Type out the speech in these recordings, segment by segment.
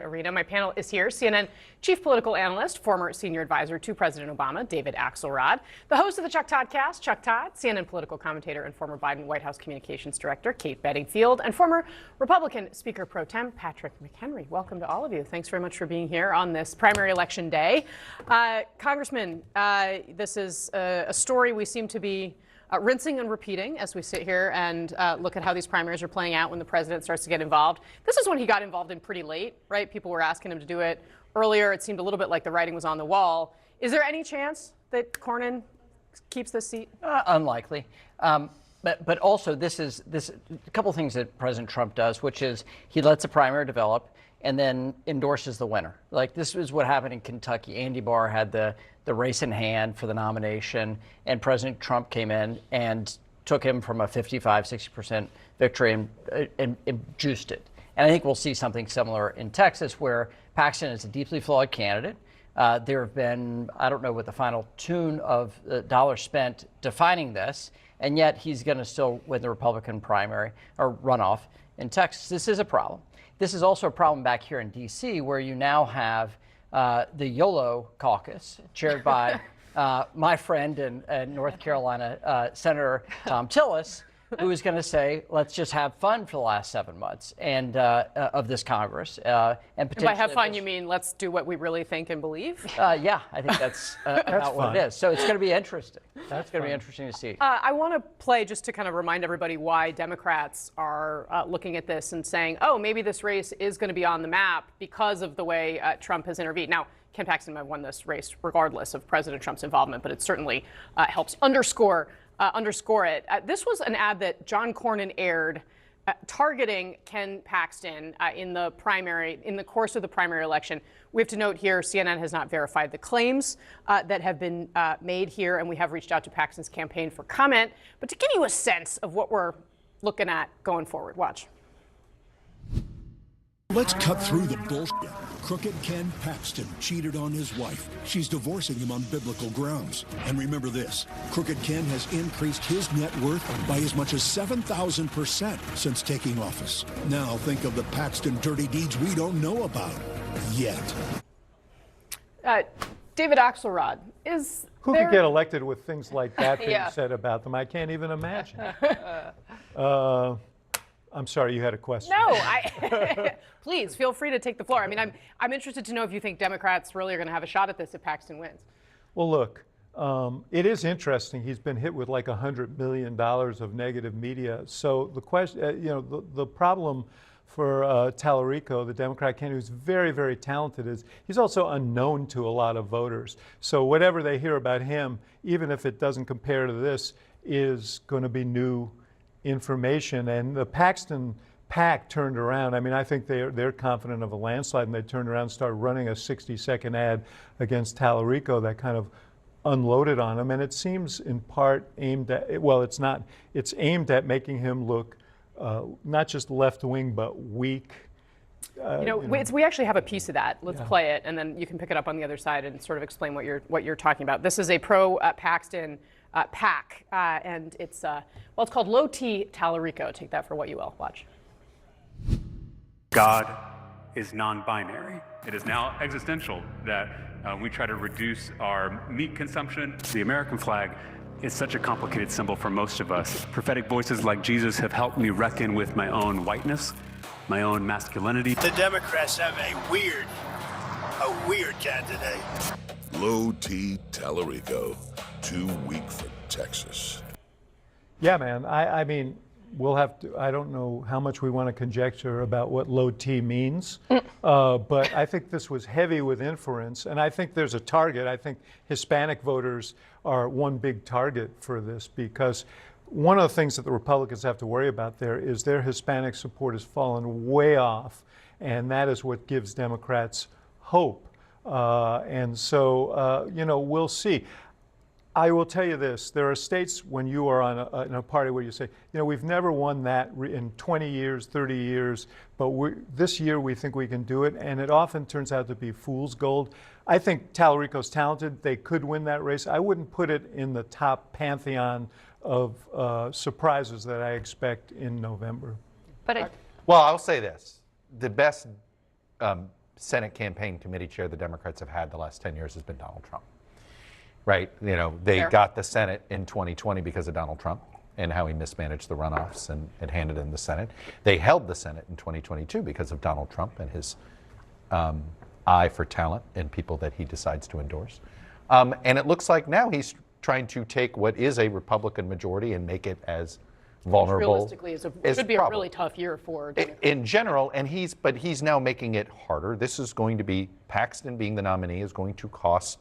Arena. My panel is here. CNN chief political analyst, former senior advisor to President Obama, David Axelrod. The host of the Chuck Todd Cast, Chuck Todd, CNN political commentator and former Biden White House communications director, Kate Bedingfield, and former Republican Speaker pro tem, Patrick McHenry. Welcome to all of you. Thanks very much for being here on this primary election day. Congressman, this is a story we seem to be rinsing and repeating as we sit here and look at how these primaries are playing out when the president starts to get involved. This is when he got involved in pretty late, right? People were asking him to do it earlier. It seemed a little bit like the writing was on the wall. Is there any chance that Cornyn keeps this seat? Unlikely. But also this a couple things that President Trump does, which is he lets a primary develop and then endorses the winner. Like this is what happened in Kentucky. Andy Barr had the race in hand for the nomination, and President Trump came in and took him from a 55-60% victory and juiced it. And I think we'll see something similar in Texas, where Paxton is a deeply flawed candidate. There have been, I don't know what the final tune of dollars spent defining this, and yet he's going to still win the Republican primary or runoff in Texas. This is a problem. This is also a problem back here in D.C., where you now have the YOLO caucus, chaired by my friend and North Carolina Senator Tom Tillis, who is going to say, let's just have fun for the last 7 months and of this Congress. And by have fun, you mean let's do what we really think and believe? Yeah, I think that's about what it is. So it's going to be interesting. That's going to be interesting to see. I want to play just to kind of remind everybody why Democrats are looking at this and saying, oh, maybe this race is going to be on the map because of the way Trump has intervened. Now, Ken Paxton might have won this race regardless of President Trump's involvement, but it certainly helps underscore it. This was an ad that John Cornyn aired targeting Ken Paxton in the course of the primary election. We have to note here, CNN has not verified the claims that have been made here, and we have reached out to Paxton's campaign for comment. But to give you a sense of what we're looking at going forward, watch. Let's cut through the bullshit. Crooked Ken Paxton cheated on his wife. She's divorcing him on biblical grounds. And remember this, Crooked Ken has increased his net worth by as much as 7,000% since taking office. Now think of the Paxton dirty deeds we don't know about yet. David Axelrod, Who could get elected with things like that being said about them? I can't even imagine. I'm sorry, you had a question. No, please feel free to take the floor. I mean, I'm interested to know if you think Democrats really are going to have a shot at this if Paxton wins. Well, look, it is interesting. He's been hit with like $100 million of negative media. So the question, the problem for Tallarico, the Democrat candidate, who's very, very talented, is he's also unknown to a lot of voters. So whatever they hear about him, even if it doesn't compare to this, is going to be new information. And the Paxton PAC turned around. I mean, I think they're confident of a landslide, and they turned around and started running a 60-second ad against Tallarico that kind of unloaded on him. And it seems in part aimed at, well, it's not, it's aimed at making him look not just left-wing, but weak. We actually have a piece of that. Let's play it, and then you can pick it up on the other side and sort of explain what you're talking about. This is a pro-Paxton PAC, and it's it's called Low T Tallarico. Take that for what you will. Watch. God is non-binary. It is now existential that we try to reduce our meat consumption. The American flag is such a complicated symbol for most of us. Prophetic voices like Jesus have helped me reckon with my own whiteness, my own masculinity. The Democrats have a weird candidate. Low T Tallarico, too weak for Texas. Yeah, man. I mean, we'll have to, I don't know how much we want to conjecture about what low T means, but I think this was heavy with inference, and I think there's a target. I think Hispanic voters are one big target for this, because one of the things that the Republicans have to worry about there is their Hispanic support has fallen way off, and that is what gives Democrats hope. And so, we'll see. I will tell you this, there are states when you are on in a party where you say, we've never won that in 20 years, 30 years, but this year we think we can do it, and it often turns out to be fool's gold. I think Tallarico's talented. They could win that race. I wouldn't put it in the top pantheon of surprises that I expect in November. Well, I'll say this. The best Senate campaign committee chair the Democrats have had the last 10 years has been Donald Trump. Right? You know, they got the Senate in 2020 because of Donald Trump and how he mismanaged the runoffs and handed in the Senate. They held the Senate in 2022 because of Donald Trump and his eye for talent and people that he decides to endorse. And it looks like now he's trying to take what is a Republican majority and make it as vulnerable. Realistically, it should be a really tough year for Democrats. In general, and he's now making it harder. This is going to be, Paxton being the nominee is going to cost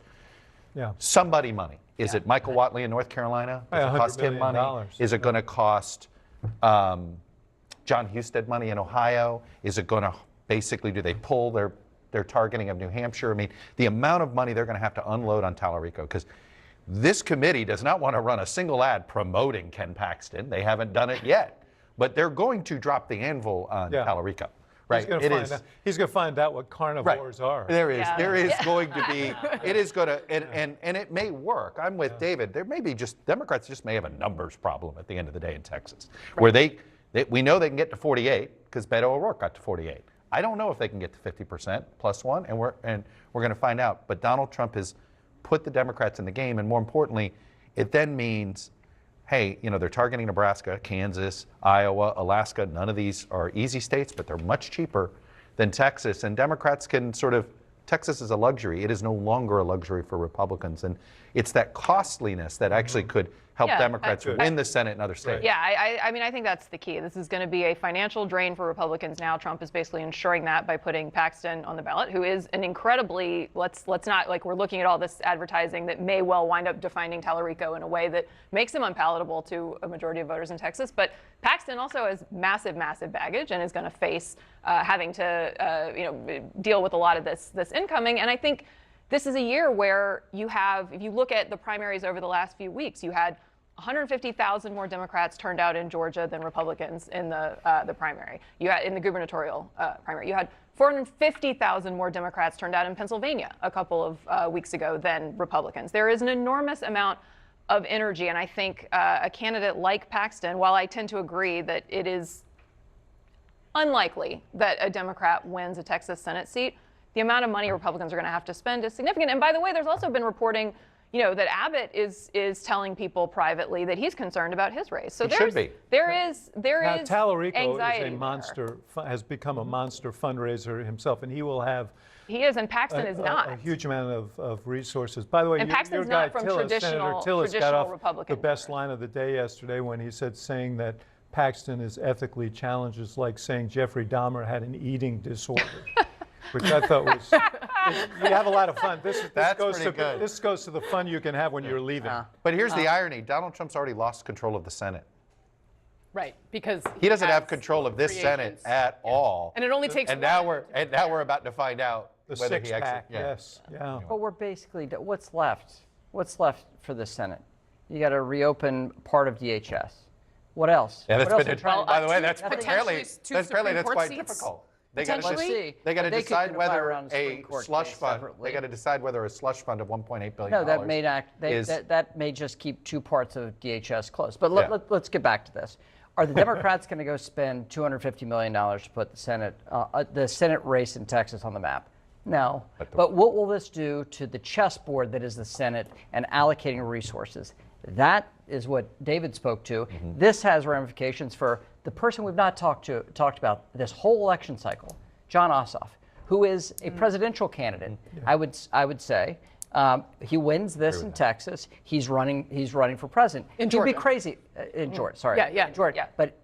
somebody money. Is it Michael Whatley in North Carolina? Does it cost him money? Is it going to cost John Husted money in Ohio? Is it going to basically, do they pull their targeting of New Hampshire? I mean, the amount of money they're going to have to unload on Tallarico, because this committee does not want to run a single ad promoting Ken Paxton. They haven't done it yet, but they're going to drop the anvil on Tallarico. Right. He's going to find out what carnivores are. There is going to be, it is going to, and it may work. I'm with David. There may be Democrats just may have a numbers problem at the end of the day in Texas, where we know they can get to 48 because Beto O'Rourke got to 48. I don't know if they can get to 50% plus one, and we're going to find out. But Donald Trump has put the Democrats in the game, and more importantly, it then means, hey, you know, they're targeting Nebraska, Kansas, Iowa, Alaska. None of these are easy states, but they're much cheaper than Texas. And Democrats can Texas is a luxury. It is no longer a luxury for Republicans. And it's that costliness that actually could help Democrats win the Senate in other states. Yeah, I mean, I think that's the key. This is going to be a financial drain for Republicans now. Trump is basically ensuring that by putting Paxton on the ballot, who is an incredibly, let's not, like, we're looking at all this advertising that may well wind up defining Tallarico in a way that makes him unpalatable to a majority of voters in Texas. But Paxton also has massive, massive baggage and is going to face having to, deal with a lot of this incoming. And I think this is a year where you have, if you look at the primaries over the last few weeks, you had 150,000 more Democrats turned out in Georgia than Republicans in the primary. You had in the gubernatorial primary. You had 450,000 more Democrats turned out in Pennsylvania a couple of weeks ago than Republicans. There is an enormous amount of energy, and I think a candidate like Paxton, while I tend to agree that it is unlikely that a Democrat wins a Texas Senate seat, the amount of money Republicans are going to have to spend is significant. And by the way, there's also been reporting, that Abbott is telling people privately that he's concerned about his race. So there is Tallarico anxiety is a monster, has become a monster fundraiser himself, and he will have. He is, and Paxton is not. A huge amount of resources. By the way, and your guy not from Senator Tillis got off Republican the best line of the day yesterday when he said saying that Paxton is ethically challenged is like saying Jeffrey Dahmer had an eating disorder. Which I thought was, you have a lot of fun. This goes to the fun you can have when you're leaving. But here's the irony. Donald Trump's already lost control of the Senate. Right, because he doesn't have control of this Senate at all. And it only takes now we're about to find out whether he actually. Yes. Yeah. But we're basically, what's left? What's left for the Senate? You got to reopen part of DHS. What else? Yeah, that's by the way, that's apparently quite difficult. They got to decide whether a slush fund. They got to decide whether a slush fund of $1.8 billion. No, that may just keep two parts of DHS closed. But let's get back to this. Are the Democrats going to go spend $250 million to put the Senate race in Texas on the map? No. But what will this do to the chessboard that is the Senate and allocating resources? That is what David spoke to. Mm-hmm. This has ramifications for the person we've not talked about this whole election cycle, Jon Ossoff, who is a presidential candidate. Yeah. I would say he wins this in Texas. He's running for president. In Georgia. He'd be crazy in Georgia. Sorry. In Georgia. Yeah. But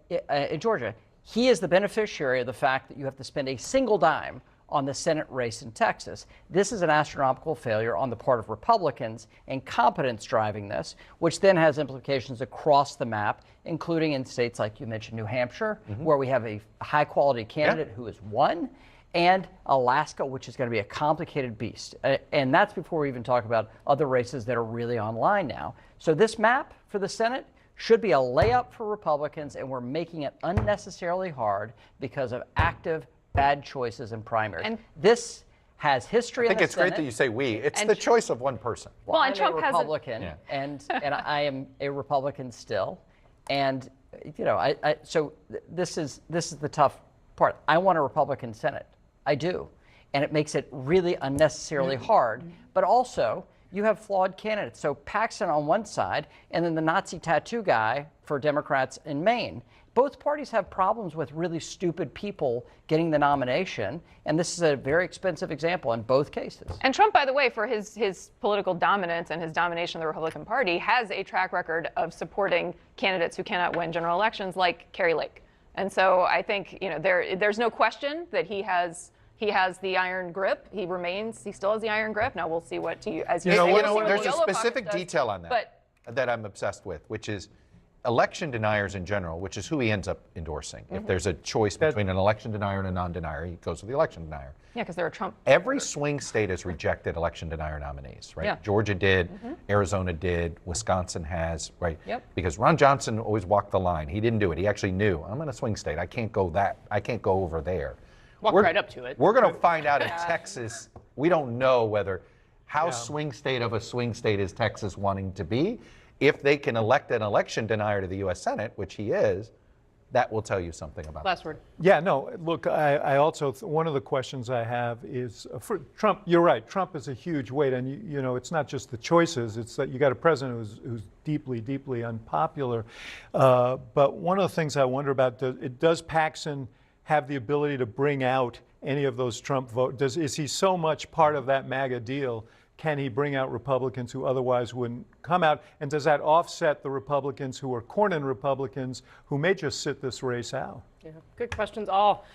in Georgia, he is the beneficiary of the fact that you have to spend a single dime on the Senate race in Texas. This is an astronomical failure on the part of Republicans, incompetence driving this, which then has implications across the map, including in states like you mentioned, New Hampshire, where we have a high-quality candidate who has won, and Alaska, which is going to be a complicated beast. And that's before we even talk about other races that are really online now. So this map for the Senate should be a layup for Republicans, and we're making it unnecessarily hard because of active bad choices in primaries. And this has history. I think it's great that you say we. It's the choice of one person. Well, I'm a Republican, and I am a Republican still, and so this is the tough part. I want a Republican Senate. I do, and it makes it really unnecessarily hard. But also, you have flawed candidates. So Paxton on one side, and then the Nazi tattoo guy for Democrats in Maine. Both parties have problems with really stupid people getting the nomination, and this is a very expensive example in both cases. And Trump, by the way, for his political dominance and his domination of the Republican Party, has a track record of supporting candidates who cannot win general elections, like Carrie Lake. And so I think there's no question that he has the iron grip. He still has the iron grip. Now we'll see what there's a specific detail on that I'm obsessed with, which is election deniers in general, which is who he ends up endorsing. If there's a choice between an election denier and a non-denier, he goes with the election denier. Yeah, because they're a Trump. Every swing state has rejected election denier nominees, right? Yeah. Georgia did, Arizona did, Wisconsin has, right? Yep. Because Ron Johnson always walked the line. He didn't do it. He actually knew, I'm in a swing state. I can't go over there. Walked right up to it. We're going to find out in Texas. We don't know how swing state of a swing state is Texas wanting to be. If they can elect an election denier to the U.S. Senate, which he is, that will tell you something about Last word. Yeah, no, look, I also, one of the questions I have is for Trump, you're right, Trump is a huge weight, and it's not just the choices, it's that you got a president who's deeply, deeply unpopular. But one of the things I wonder about, does Paxton have the ability to bring out any of those Trump votes? Is he so much part of that MAGA deal? Can he bring out Republicans who otherwise wouldn't come out? And does that offset the Republicans who are Cornyn Republicans who may just sit this race out? Yeah, good questions all.